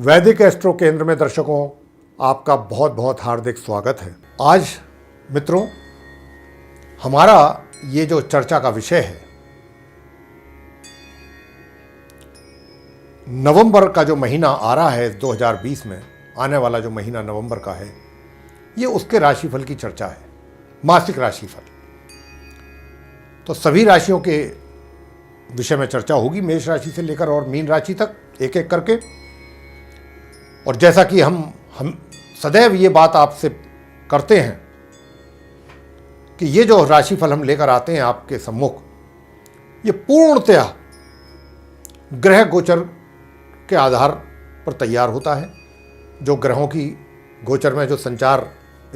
वैदिक एस्ट्रो केंद्र में दर्शकों आपका बहुत बहुत हार्दिक स्वागत है। आज मित्रों हमारा ये जो चर्चा का विषय है, नवंबर का जो महीना आ रहा है 2020 में आने वाला जो महीना नवंबर का है, ये उसके राशिफल की चर्चा है, मासिक राशिफल। तो सभी राशियों के विषय में चर्चा होगी, मेष राशि से लेकर और मीन राशि तक एक एक करके। और जैसा कि हम सदैव ये बात आपसे करते हैं कि ये जो राशिफल हम लेकर आते हैं आपके सम्मुख, ये पूर्णतया ग्रह गोचर के आधार पर तैयार होता है। जो ग्रहों की गोचर में जो संचार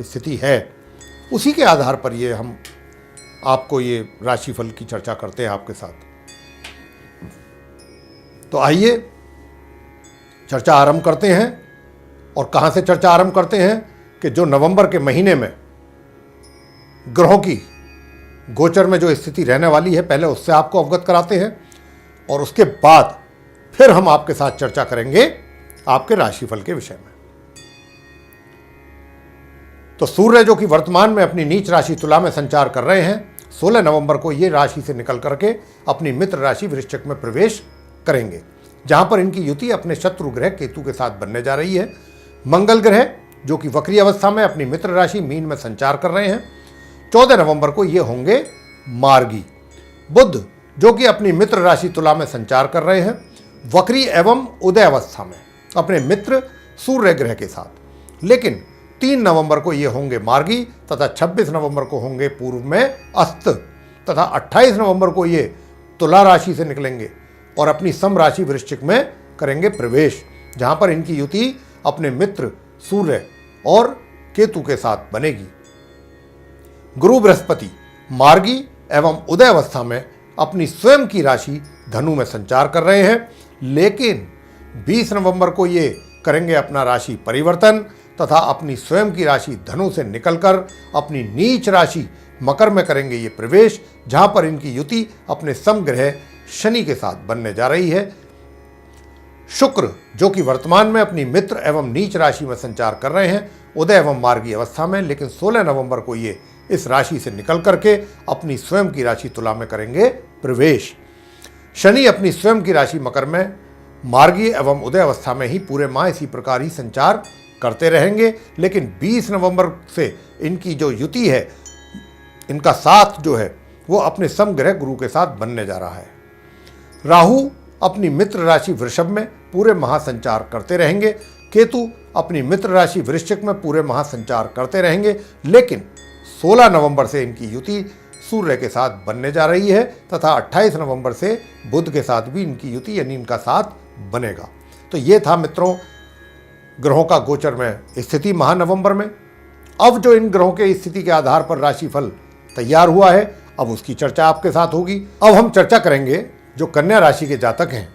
स्थिति है, उसी के आधार पर ये हम आपको ये राशिफल की चर्चा करते हैं आपके साथ। तो आइए चर्चा आरंभ करते हैं। और कहां से चर्चा आरंभ करते हैं कि जो नवंबर के महीने में ग्रहों की गोचर में जो स्थिति रहने वाली है, पहले उससे आपको अवगत कराते हैं और उसके बाद फिर हम आपके साथ चर्चा करेंगे आपके राशिफल के विषय में। तो सूर्य जो कि वर्तमान में अपनी नीच राशि तुला में संचार कर रहे हैं, 16 नवंबर को ये राशि से निकल करके अपनी मित्र राशि वृश्चिक में प्रवेश करेंगे, जहां पर इनकी युति अपने शत्रु ग्रह केतु के साथ बनने जा रही है। मंगल ग्रह जो कि वक्री अवस्था में अपनी मित्र राशि मीन में संचार कर रहे हैं, 14 नवंबर को ये होंगे मार्गी। बुध जो कि अपनी मित्र राशि तुला में संचार कर रहे हैं, वक्री एवं उदय अवस्था में अपने मित्र सूर्य ग्रह के साथ, लेकिन 3 नवंबर को ये होंगे मार्गी तथा 26 नवंबर को होंगे पूर्व में अस्त तथा 28 नवंबर को ये तुला राशि से निकलेंगे और अपनी सम राशि वृश्चिक में करेंगे प्रवेश, जहां पर इनकी युति अपने मित्र सूर्य और केतु के साथ बनेगी। गुरु बृहस्पति मार्गी एवं उदय अवस्था में अपनी स्वयं की राशि धनु में संचार कर रहे हैं, लेकिन 20 नवंबर को ये करेंगे अपना राशि परिवर्तन तथा अपनी स्वयं की राशि धनु से निकलकर अपनी नीच राशि मकर में करेंगे ये प्रवेश, जहां पर इनकी युति अपने समग्रह शनि के साथ बनने जा रही है। शुक्र जो कि वर्तमान में अपनी मित्र एवं नीच राशि में संचार कर रहे हैं उदय एवं मार्गी अवस्था में, लेकिन 16 नवंबर को ये इस राशि से निकल करके अपनी स्वयं की राशि तुला में करेंगे प्रवेश। शनि अपनी स्वयं की राशि मकर में मार्गी एवं उदय अवस्था में ही पूरे माह इसी प्रकार ही संचार करते रहेंगे, लेकिन 20 नवंबर से इनकी जो युति है, इनका साथ जो है वो अपने समग्रह गुरु के साथ बनने जा रहा है। राहु अपनी मित्र राशि वृषभ में पूरे महासंचार करते रहेंगे, केतु अपनी मित्र राशि वृश्चिक में पूरे महासंचार करते रहेंगे, लेकिन 16 नवंबर से इनकी युति सूर्य के साथ बनने जा रही है तथा 28 नवंबर से बुध के साथ भी इनकी युति यानी इनका साथ बनेगा। तो ये था मित्रों ग्रहों का गोचर में स्थिति महानवंबर में। अब जो इन ग्रहों के स्थिति के आधार पर राशिफल तैयार हुआ है, अब उसकी चर्चा आपके साथ होगी। अब हम चर्चा करेंगे जो कन्या राशि के जातक हैं,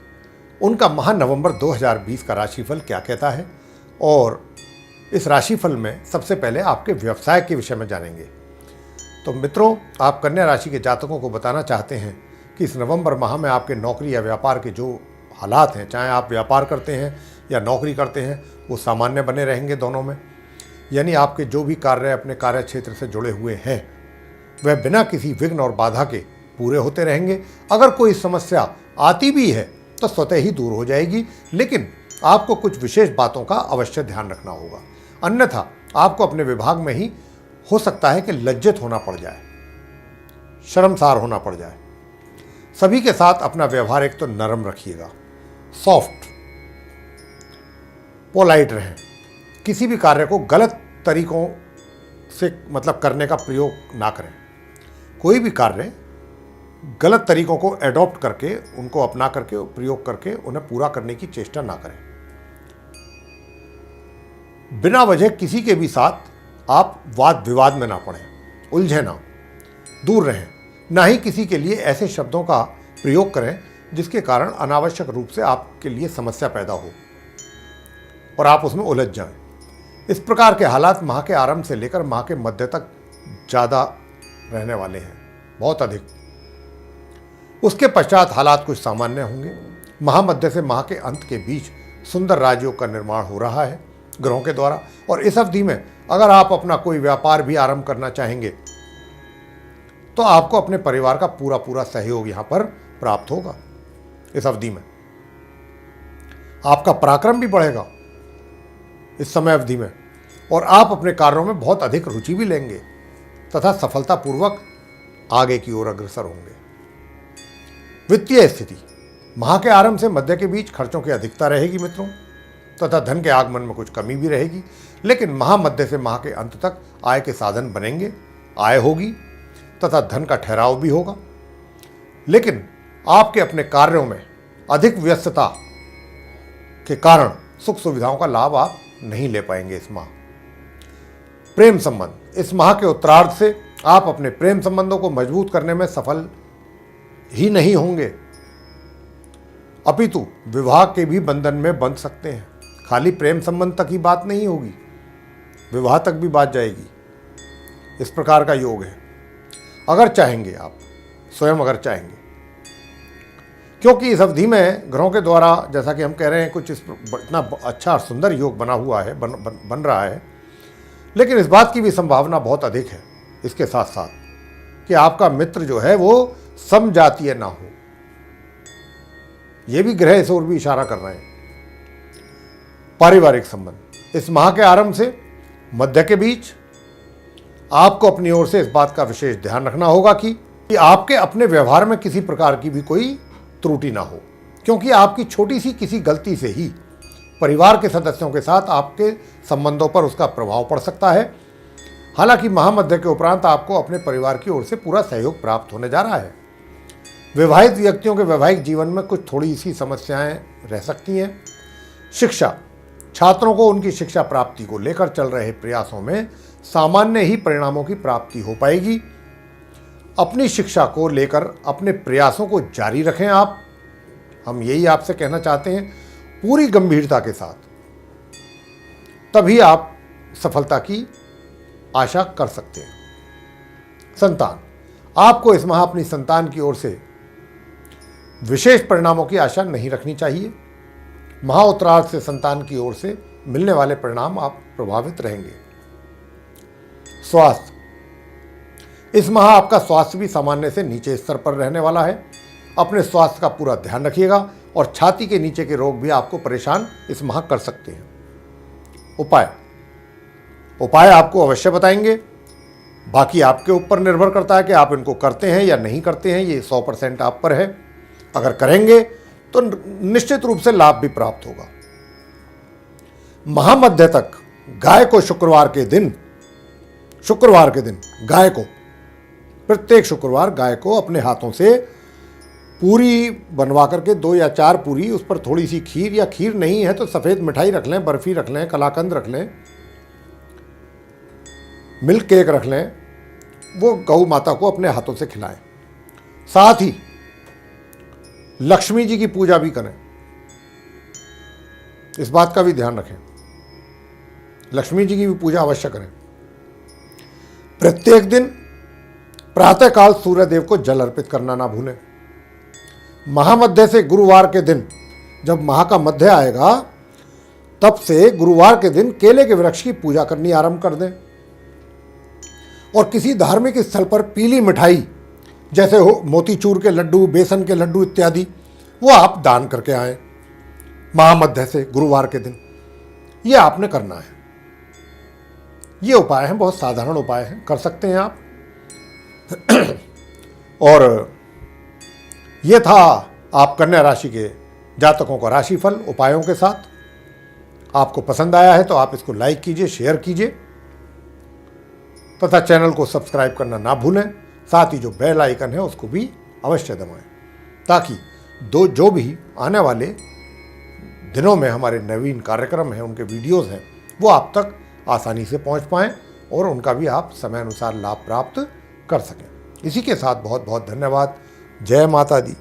उनका महानवंबर 2020 का राशिफल क्या कहता है। और इस राशिफल में सबसे पहले आपके व्यवसाय के विषय में जानेंगे। तो मित्रों, आप कन्या राशि के जातकों को बताना चाहते हैं कि इस नवंबर माह में आपके नौकरी या व्यापार के जो हालात हैं, चाहे आप व्यापार करते हैं या नौकरी करते हैं, वो सामान्य बने रहेंगे दोनों में। यानी आपके जो भी कार्य अपने कार्य क्षेत्र से जुड़े हुए हैं, वह बिना किसी विघ्न और बाधा के पूरे होते रहेंगे। अगर कोई समस्या आती भी है तो स्वतः ही दूर हो जाएगी, लेकिन आपको कुछ विशेष बातों का अवश्य ध्यान रखना होगा, अन्यथा आपको अपने विभाग में ही हो सकता है कि लज्जित होना पड़ जाए, शर्मसार होना पड़ जाए। सभी के साथ अपना व्यवहार एक तो नरम रखिएगा, सॉफ्ट, पोलाइट रहें। किसी भी कार्य को गलत तरीकों से करने का प्रयोग ना करें। कोई भी कार्य गलत तरीकों को एडॉप्ट करके, उनको अपना करके, प्रयोग करके उन्हें पूरा करने की चेष्टा ना करें। बिना वजह किसी के भी साथ आप वाद विवाद में ना पड़ें, उलझे ना, दूर रहें। ना ही किसी के लिए ऐसे शब्दों का प्रयोग करें जिसके कारण अनावश्यक रूप से आपके लिए समस्या पैदा हो और आप उसमें उलझ जाएं। इस प्रकार के हालात माह के आरंभ से लेकर माह के मध्य तक ज़्यादा रहने वाले हैं, बहुत अधिक। उसके पश्चात हालात कुछ सामान्य होंगे। महामध्य से माह के अंत के बीच सुंदर राजयोग का निर्माण हो रहा है ग्रहों के द्वारा। और इस अवधि में अगर आप अपना कोई व्यापार भी आरंभ करना चाहेंगे तो आपको अपने परिवार का पूरा पूरा सहयोग यहां पर प्राप्त होगा। इस अवधि में आपका पराक्रम भी बढ़ेगा इस समय अवधि में, और आप अपने कार्यों में बहुत अधिक रुचि भी लेंगे तथा सफलतापूर्वक आगे की ओर अग्रसर होंगे। वित्तीय स्थिति, माह के आरंभ से मध्य के बीच खर्चों की अधिकता रहेगी मित्रों, तथा धन के आगमन में कुछ कमी भी रहेगी, लेकिन माह मध्य से माह के अंत तक आय के साधन बनेंगे, आय होगी तथा धन का ठहराव भी होगा। लेकिन आपके अपने कार्यों में अधिक व्यस्तता के कारण सुख सुविधाओं का लाभ आप नहीं ले पाएंगे इस माह। प्रेम संबंध, इस माह के उत्तरार्ध से आप अपने प्रेम संबंधों को मजबूत करने में सफल ही नहीं होंगे, अपितु विवाह के भी बंधन में बंध सकते हैं। खाली प्रेम संबंध तक ही बात नहीं होगी, विवाह तक भी बात जाएगी। इस प्रकार का योग है, अगर चाहेंगे आप, स्वयं अगर चाहेंगे, क्योंकि इस अवधि में ग्रहों के द्वारा जैसा कि हम कह रहे हैं कुछ इतना अच्छा और सुंदर योग बना हुआ है, बन रहा है, लेकिन इस बात की भी संभावना बहुत अधिक है इसके साथ साथ कि आपका मित्र जो है वो समजातीय ना हो। ये भी ग्रह इस ओर भी इशारा कर रहे हैं। पारिवारिक संबंध, इस माह के आरंभ से मध्य के बीच आपको अपनी ओर से इस बात का विशेष ध्यान रखना होगा कि आपके अपने व्यवहार में किसी प्रकार की भी कोई त्रुटि ना हो, क्योंकि आपकी छोटी सी किसी गलती से ही परिवार के सदस्यों के साथ आपके संबंधों पर उसका प्रभाव पड़ सकता है। हालांकि महामध्य के उपरांत आपको अपने परिवार की ओर से पूरा सहयोग प्राप्त होने जा रहा है। विवाहित व्यक्तियों के वैवाहिक जीवन में कुछ थोड़ी सी समस्याएं रह सकती हैं। शिक्षा, छात्रों को उनकी शिक्षा प्राप्ति को लेकर चल रहे प्रयासों में सामान्य ही परिणामों की प्राप्ति हो पाएगी। अपनी शिक्षा को लेकर अपने प्रयासों को जारी रखें आप, हम यही आपसे कहना चाहते हैं, पूरी गंभीरता के साथ, तभी आप सफलता की आशा कर सकते हैं। संतान, आपको इस माह अपनी संतान की ओर से विशेष परिणामों की आशा नहीं रखनी चाहिए। माह उत्तरार्ध से संतान की ओर से मिलने वाले परिणाम आप प्रभावित रहेंगे। स्वास्थ्य, इस माह आपका स्वास्थ्य भी सामान्य से नीचे स्तर पर रहने वाला है। अपने स्वास्थ्य का पूरा ध्यान रखिएगा और छाती के नीचे के रोग भी आपको परेशान इस माह कर सकते हैं। उपाय आपको अवश्य बताएंगे, बाकी आपके ऊपर निर्भर करता है कि आप इनको करते हैं या नहीं करते हैं। ये 100% आप पर है। अगर करेंगे तो निश्चित रूप से लाभ भी प्राप्त होगा। महामध्य तक गाय को शुक्रवार के दिन गाय को, प्रत्येक शुक्रवार गाय को अपने हाथों से पूरी बनवा करके 2 या 4 पूरी, उस पर थोड़ी सी खीर, या खीर नहीं है तो सफ़ेद मिठाई रख लें, बर्फी रख लें, कलाकंद रख लें, मिल्क केक रख लें, वो गौ माता को अपने हाथों से खिलाएं। साथ ही लक्ष्मी जी की पूजा भी करें, इस बात का भी ध्यान रखें। लक्ष्मी जी की भी पूजा अवश्य करें। प्रत्येक दिन प्रातःकाल सूर्य देव को जल अर्पित करना ना भूलें। महामध्य से गुरुवार के दिन, जब माह का मध्य आएगा, तब से गुरुवार के दिन केले के वृक्ष की पूजा करनी आरंभ कर दें और किसी धार्मिक स्थल पर पीली मिठाई जैसे हो मोतीचूर के लड्डू, बेसन के लड्डू इत्यादि, वो आप दान करके आएं महामध्य से गुरुवार के दिन। ये आपने करना है। ये उपाय हैं, बहुत साधारण उपाय हैं, कर सकते हैं आप। और ये था आप कन्या राशि के जातकों का राशिफल उपायों के साथ। आपको पसंद आया है तो आप इसको लाइक कीजिए, शेयर कीजिए तथा चैनल को सब्सक्राइब करना ना भूलें। साथ ही जो बेल आइकन है उसको भी अवश्य दबाएं, ताकि जो भी आने वाले दिनों में हमारे नवीन कार्यक्रम हैं, उनके वीडियोस हैं, वो आप तक आसानी से पहुंच पाएं और उनका भी आप समय अनुसार लाभ प्राप्त कर सकें। इसी के साथ बहुत बहुत धन्यवाद। जय माता दी।